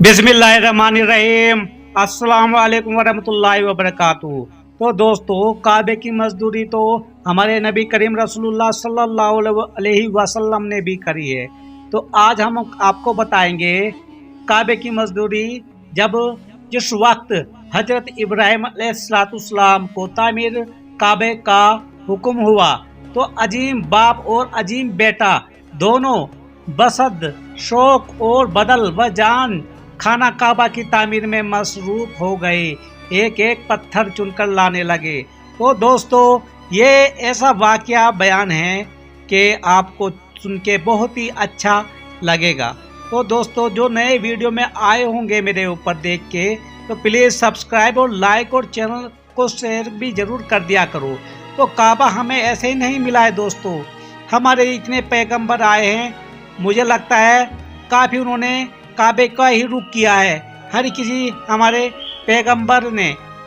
बिस्मिल्लाहिर्रहमानिर्रहीम। अस्सलाम वालेकुम वरहमतुल्लाहि वबरकातुहू। तो दोस्तों, काबे की मजदूरी तो हमारे नबी करीम रसूलुल्लाह सल्लल्लाहु अलैहि वसल्लम ने भी करी है। तो आज हम आपको बताएंगे काबे की मजदूरी जब जिस वक्त हजरत इब्राहिम अलैहिस्सलाम को तामीर काबे का हुक्म हुआ तो अजीम बाप और अजीम बेटा दोनों बसद शौक और बदल व जान खाना काबा की तामीर में मसरूफ हो गए, एक एक पत्थर चुनकर लाने लगे। तो दोस्तों, ये ऐसा वाकया बयान है कि आपको सुन के बहुत ही अच्छा लगेगा। तो दोस्तों, जो नए वीडियो में आए होंगे मेरे ऊपर देख के, तो प्लीज़ सब्सक्राइब और लाइक और चैनल को शेयर भी ज़रूर कर दिया करो। तो काबा हमें ऐसे ही नहीं मिला है दोस्तों, हमारे इतने पैगंबर आए हैं, मुझे लगता है काफ़ी उन्होंने काबे का ही रुख किया है हर किसी हमारे पैगंबर ने।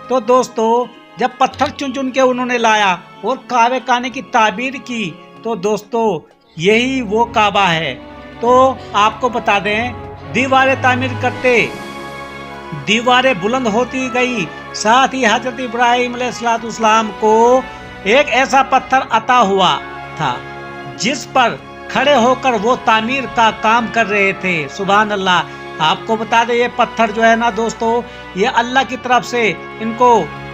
तो दोस्तों, जब पत्थर चुन चुन के उन्होंने लाया और काबे काने की ताबीर की, तो दोस्तों यही वो काबा है। तो आपको बता दें, दीवारें तामीर करते दीवारें बुलंद होती गई, साथ ही हजरत इब्राहिम अलैहिस्सलाम को एक ऐसा पत्थर अता हुआ था जिस पर खड़े होकर वो तामीर का काम कर रहे थे। सुभान अल्लाह। आपको बता दें, ये पत्थर जो है ना दोस्तों, ये अल्लाह की तरफ से इनको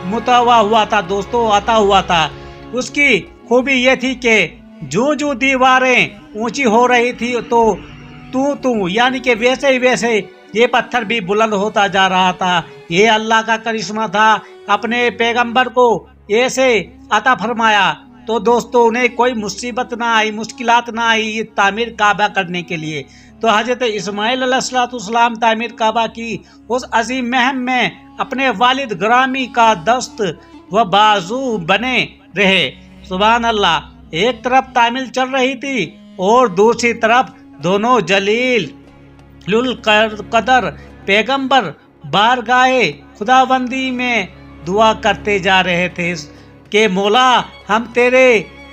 मुतवा हुआ था दोस्तों, आता हुआ था। उसकी खूबी ये थी कि जो दीवारें ऊंची हो रही थी तो तू यानी कि वैसे ही वैसे ये पत्थर भी बुलंद होता जा रहा था। ये अल्लाह का करिश्मा था, अपने पैगंबर को ऐसे अता फरमाया। तो दोस्तों, उन्हें कोई मुसीबत ना आई, मुश्किलात ना आई ये तामीर काबा करने के लिए। तो हजरत इस्माइल अलैहिस्सलाम तामीर काबा की उस अजीम महम में अपने वालिद ग्रामी का दस्त व बाजू बने रहे। सुभान अल्लाह। एक तरफ तामीर चल रही थी और दूसरी तरफ दोनों जलील कदर पैगंबर बारगाहे खुदाबंदी में दुआ करते जा रहे थे कि मौला, हम तेरे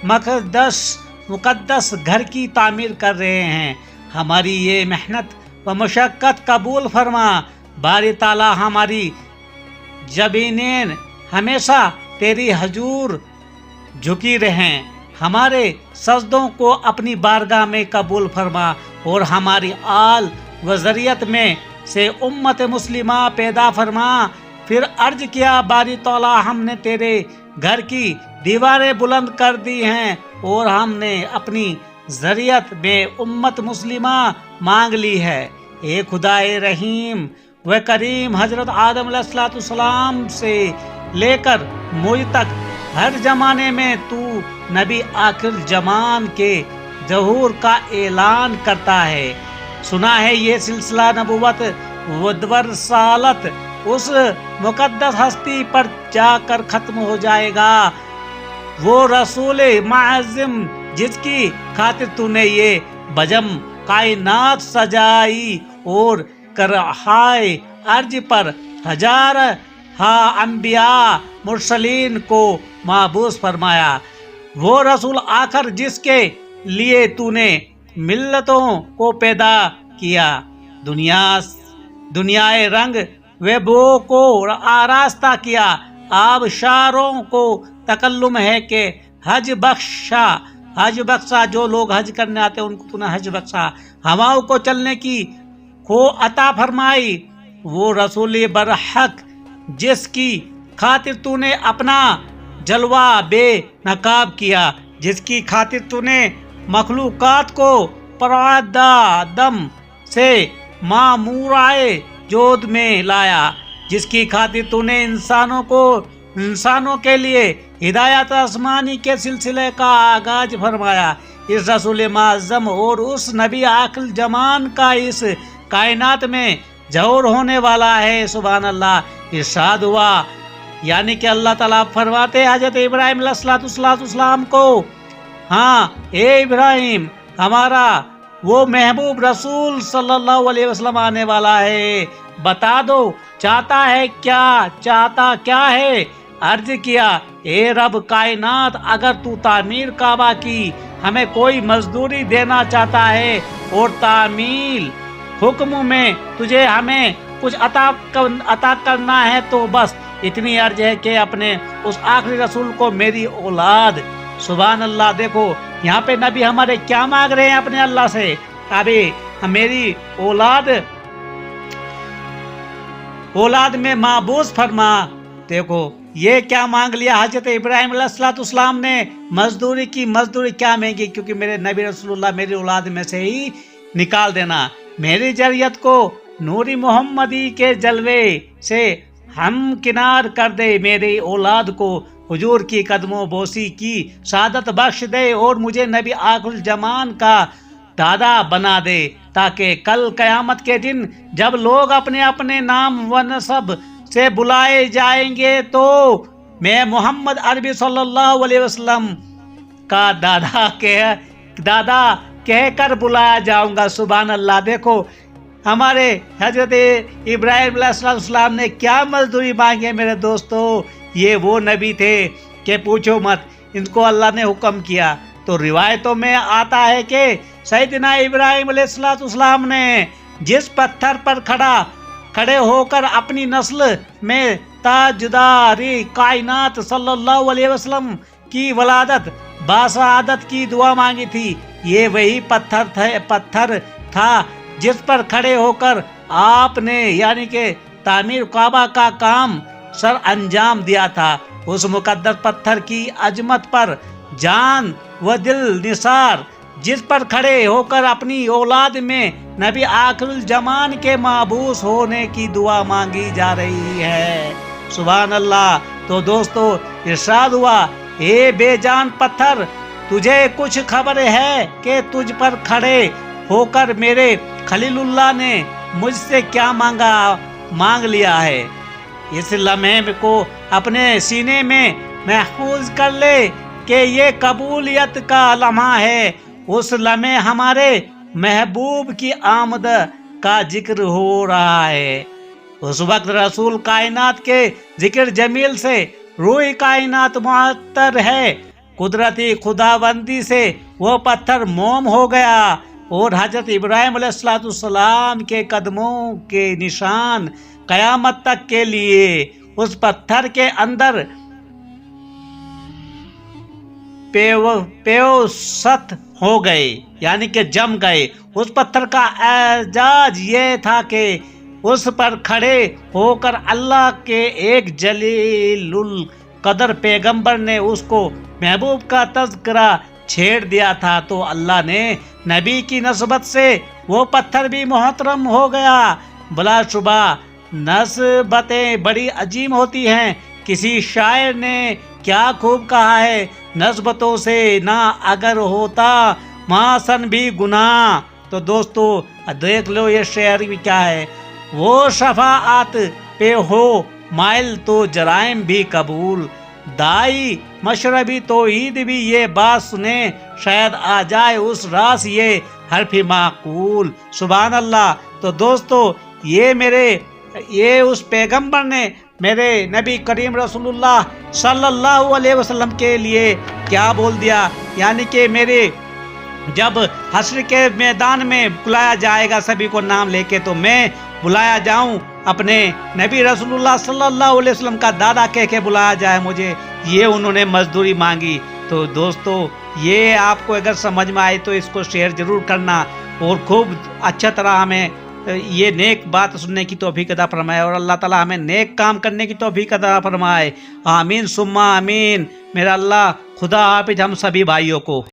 मुकद्दस घर की तामीर कर रहे हैं, हमारी ये मेहनत व मशक्क़त कबूल फरमा। बारी ताला हमारी जबीनें हमेशा तेरी हजूर झुकी रहें, हमारे सजदों को अपनी बारगाह में कबूल फरमा और हमारी आल व ज़रियत में से उम्मत मुस्लिमा पैदा फरमा। फिर अर्ज किया, बारी ताला, हमने तेरे घर की दीवारें बुलंद कर दी हैं और हमने अपनी ज़रियत में उम्मत मुस्लिमा मांग ली है। ए खुदाए रहीम व करीम, हजरत आदम अलैहिस्सलाम से लेकर मुझ तक हर जमाने में तू नबी आखिर जमान के ज़हूर का ऐलान करता है। सुना है ये सिलसिला नबुवत व रसालत उस मुकद्दस हस्ती पर जाकर खत्म हो जाएगा, वो रसूल माज़िम जिसकी खातिर तूने ये बजम कायनात सजाई और करहाए अर्ज पर हजार अंबिया मुरसलीन को माबूस फरमाया। वो रसूल आखिर जिसके लिए तूने मिल्लतों को पैदा किया, दुनियाए रंग वेबो को आरास्ता किया। आबशारों को तकल्लुम है कि हज बख्शा, जो लोग हज करने आते उनको तूने हज बख्शा। हवाओं को चलने की खो अता फरमाई। वो रसूल बरहक जिसकी खातिर तूने अपना जलवा बेनकाब किया, जिसकी खातिर तूने मखलूकात को परादम से मामूराए जोद में लाया, जिसकी खातिर तूने इंसानों के लिए हिदायत आसमानी के सिलसिले का आगाज फरमाया। इस रसूल माज़म और उस नबी आखिर जमान का इस कायनात में ज़हूर होने वाला है। सुभान अल्लाह। इरशाद हुआ, यानी कि अल्लाह ताला फरमाते हजरत इब्राहिम अलैहिस्सलाम को, हाँ ए इब्राहिम, हमारा वो महबूब रसूल सल्लल्लाहु अलैहि वसल्लम आने वाला है, बता दो चाहता क्या है। अर्ज किया, ए रब कायनात, अगर तू तामीर काबा की हमें कोई मजदूरी देना चाहता है और तामील हुक्म में तुझे हमें कुछ अता करना है तो बस इतनी अर्ज है कि अपने उस आखिरी रसूल को मेरी औलाद। सुभान अल्लाह। देखो यहाँ पे नबी हमारे क्या मांग रहे हैं अपने अल्लाह से, अभी मेरी औलाद में महबूस फरमा। देखो ये क्या मांग लिया हजरत इब्राहिम अलैहिस्सलाम ने, मजदूरी की। मजदूरी क्या मांगी? क्योंकि मेरे नबी रसूलुल्लाह मेरी औलाद में से ही निकाल देना, मेरी जरियत को नूरी मोहम्मदी के जलवे से हम किनार कर दे, मेरी औलाद को हुजूर की कदमों बोसी की शहादत बख्श दे और मुझे नबी आखिरुल जमान का दादा बना दे, ताकि कल क़यामत के दिन जब लोग अपने अपने नाम व नसब से बुलाए जाएंगे तो मैं मोहम्मद अरबी सल्लल्लाहु अलैहि वसल्लम का दादा कह कर बुलाया जाऊंगा। सुभान अल्लाह। देखो हमारे हजरत इब्राहिम अलैहिस्सलाम ने क्या मजदूरी मांगी है मेरे दोस्तों। ये वो नबी थे कि पूछो मत, इनको अल्लाह ने हुक्म किया। तो रिवायतों में आता है कि सैयदना इब्राहिम अलैहिस्सलाम ने जिस पत्थर पर खड़े होकर अपनी नस्ल में ताजदारी कायनात सल्लल्लाहु अलैहि वसल्लम की वलादत बासआदत की दुआ मांगी थी, ये वही पत्थर था जिस पर खड़े होकर आपने यानी कि तामीर काबा का काम सर अंजाम दिया था। उस मुकद्दस पत्थर की अजमत पर जान व दिल निसार, जिस पर खड़े होकर अपनी औलाद में नबी आखिरुल जमान के महबूस होने की दुआ मांगी जा रही है। सुभान अल्लाह। तो दोस्तों इरशाद हुआ, ए बेजान पत्थर, तुझे कुछ खबर है कि तुझ पर खड़े होकर मेरे खलीलुल्लाह ने मुझसे क्या मांग लिया है। इस लम्हे को अपने सीने में महफूज कर ले कि ये कबूलियत का लम्हा है। उस लम्हे हमारे महबूब की आमद का जिक्र हो रहा है। उस वक्त रसूल कायनात के जिक्र जमील से रूह कायनात मुअत्तर है। कुदरती खुदाबंदी से वो पत्थर मोम हो गया और हजरत इब्राहिम अलैहिस्सलाम के कदमों के निशान कयामत तक के लिए उस पत्थर के अंदर पेवसत हो गए, यानी कि जम गए। उस पत्थर का एजाज ये था कि उस पर खड़े होकर अल्लाह के एक जलीलुल कदर पैगंबर ने उसको महबूब का तज़किरा छेड़ दिया था, तो अल्लाह ने नबी की नस्बत से वो पत्थर भी मोहतरम हो गया। बिलाशुबा नस्बतें बड़ी अजीम होती हैं। किसी शायर ने क्या खूब कहा है, नस्बतों से ना अगर होता मासन भी गुनाह। तो दोस्तों देख लो ये शेर भी क्या है, वो शफाअत पे हो माइल तो जराइम भी कबूल, दाई मशरबी तो ईद भी ये बात सुने, शायद आ जाए उस रास ये हरफी माकूल। सुभान अल्लाह। तो दोस्तों ये उस पैगंबर ने मेरे नबी करीम रसूलुल्लाह सल्लल्लाहु अलैहि वसल्लम के लिए क्या बोल दिया, यानी कि मेरे जब हश्र के मैदान में बुलाया जाएगा सभी को नाम लेके, तो मैं बुलाया जाऊं अपने नबी रसूलुल्लाह सल्लल्लाहु अलैहि वसल्लम का दादा कह के बुलाया जाए मुझे, ये उन्होंने मजदूरी मांगी। तो दोस्तों ये आपको अगर समझ में आए तो इसको शेयर जरूर करना और खूब अच्छा तरह हमें ये नेक बात सुनने की तौफीक अता फरमाए और अल्लाह ताला हमें नेक काम करने की तौफीक अता फरमाए। आमीन सुम्मा आमीन। मेरा अल्लाह खुदा हाफिज हम सभी भाइयों को।